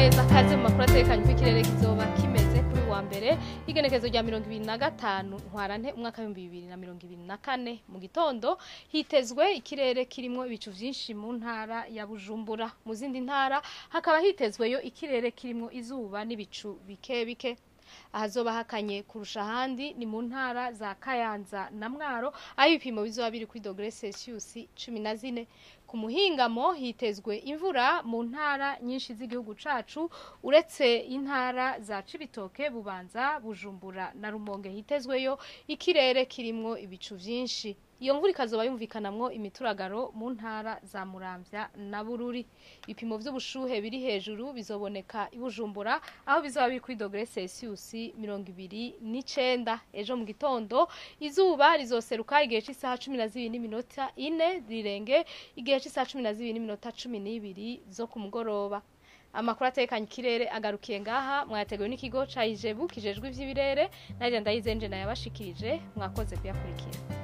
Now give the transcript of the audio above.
neza kaze mu makuru atekanye kw'ikirere kizoba kimeze kuri wa mbere igenekerezo rya 2025 ntwarante umwaka wa 2024 mu gitondo hitezwe ikirere kirimo ibicu vyinshi mu ntara ya Bujumbura mu zindi ntara hakaba hitezweyo ikirere kirimo izuba n'ibicu bike bike ahazoba hakanye kurusha handi ni mu ntara za Kayanza na Mwaro aho ibipimo bizoba biri kuri °C 14 ku muhingamo hitezwe imvura mu ntara nyinshi z'igihugu cacu uretse intara za Cibitoke Bubanza Bujumbura na Rumonge hitezweyo ikirere kirimo ibicu vyinshi iyo mvura ikazoba yumvikanamwo imituragaro mu ntara za Muramvya na Bururi ibipimo vy'ubushuhe biri hejuru bizoboneka ibujumbura aho bizoba biri kuri °C 29 ejo mu gitondo izuba rizoseruka igihe cy'isaha 12:04 rirenge igihe cy'isaha 12:12 zo ku mugoroba amakuru atekanye ikirere agarukiye ngaha mwateguwe n'ikigo ca Ijebu kijejwe ivy'ibirere nari ndayizenje nayabashikirije mwakoze kuyakurikira